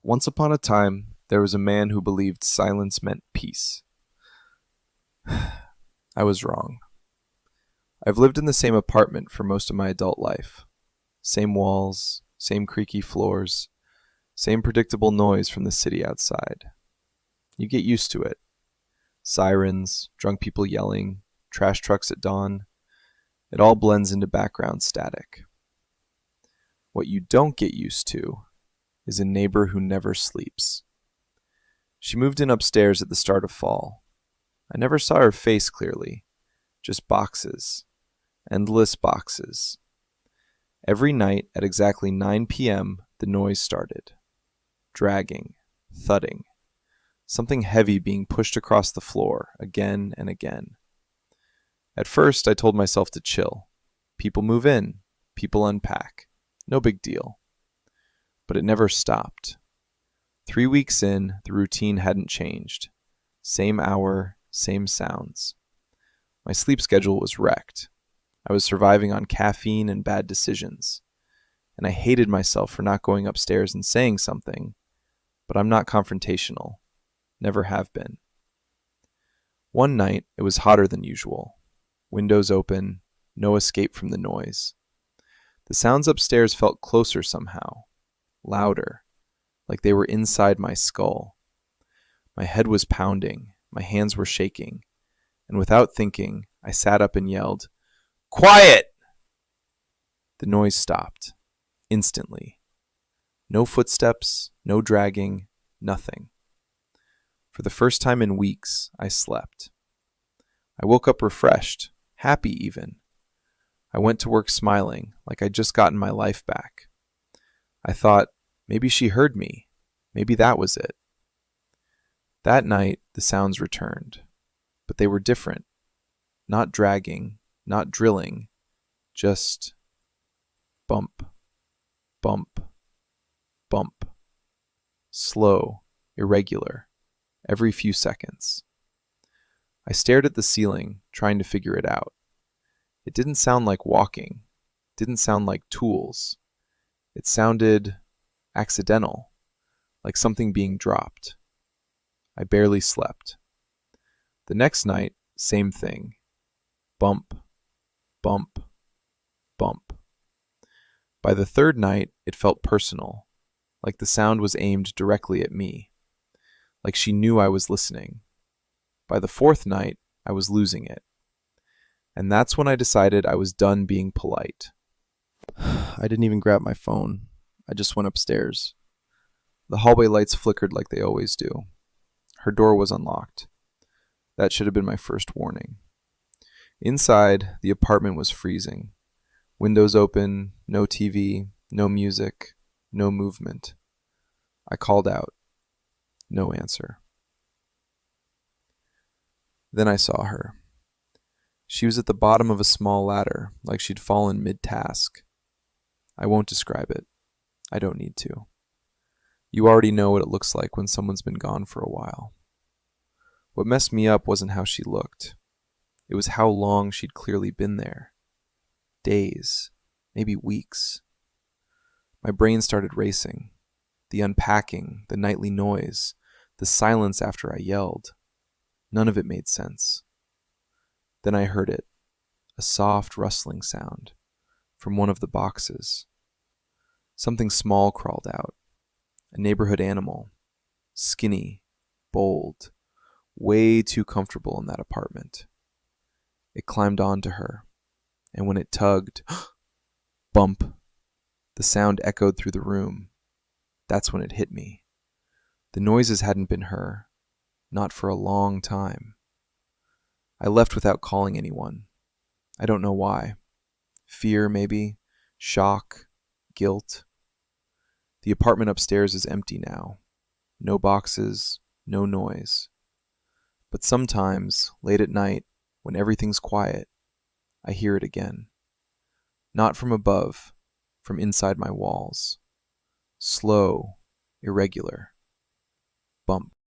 Once upon a time, there was a man who believed silence meant peace. I was wrong. I've lived in the same apartment for most of my adult life. Same walls, same creaky floors, same predictable noise from the city outside. You get used to it. Sirens, drunk people yelling, trash trucks at dawn. It all blends into background static. What you don't get used to is a neighbor who never sleeps. She moved in upstairs at the start of fall. I never saw her face clearly, just boxes, endless boxes. Every night at exactly 9 p.m., the noise started. Dragging, thudding, something heavy being pushed across the floor again and again. At first, I told myself to chill. People move in, people unpack. No big deal. But it never stopped. 3 weeks in, the routine hadn't changed. Same hour, same sounds. My sleep schedule was wrecked. I was surviving on caffeine and bad decisions. And I hated myself for not going upstairs and saying something. But I'm not confrontational. Never have been. One night, it was hotter than usual. Windows open, no escape from the noise. The sounds upstairs felt closer somehow. Louder, like they were inside my skull. My head was pounding, my hands were shaking, and without thinking, I sat up and yelled, "Quiet!" The noise stopped, instantly. No footsteps, no dragging, nothing. For the first time in weeks, I slept. I woke up refreshed, happy even. I went to work smiling, like I'd just gotten my life back. I thought, maybe she heard me. Maybe that was it. That night, the sounds returned. But they were different. Not dragging, not drilling, just bump, bump, bump. Slow, irregular, every few seconds. I stared at the ceiling, trying to figure it out. It didn't sound like walking. It didn't sound like tools. It sounded accidental, like something being dropped. I barely slept. The next night, same thing. Bump, bump, bump. By the third night, it felt personal, like the sound was aimed directly at me, like she knew I was listening. By the fourth night, I was losing it. And that's when I decided I was done being polite. I didn't even grab my phone. I just went upstairs. The hallway lights flickered like they always do. Her door was unlocked. That should have been my first warning. Inside, the apartment was freezing. Windows open, no TV, no music, no movement. I called out. No answer. Then I saw her. She was at the bottom of a small ladder, like she'd fallen mid-task. I won't describe it. I don't need to. You already know what it looks like when someone's been gone for a while. What messed me up wasn't how she looked. It was how long she'd clearly been there. Days, maybe weeks. My brain started racing. The unpacking, the nightly noise, the silence after I yelled. None of it made sense. Then I heard it, a soft rustling sound, from one of the boxes. Something small crawled out, a neighborhood animal, skinny, bold, way too comfortable in that apartment. It climbed onto her, and when it tugged, bump, the sound echoed through the room. That's when it hit me. The noises hadn't been her, not for a long time. I left without calling anyone. I don't know why. Fear, maybe. Shock. Guilt. The apartment upstairs is empty now. No boxes, no noise. But sometimes, late at night, when everything's quiet, I hear it again. Not from above, from inside my walls. Slow, irregular. Bump.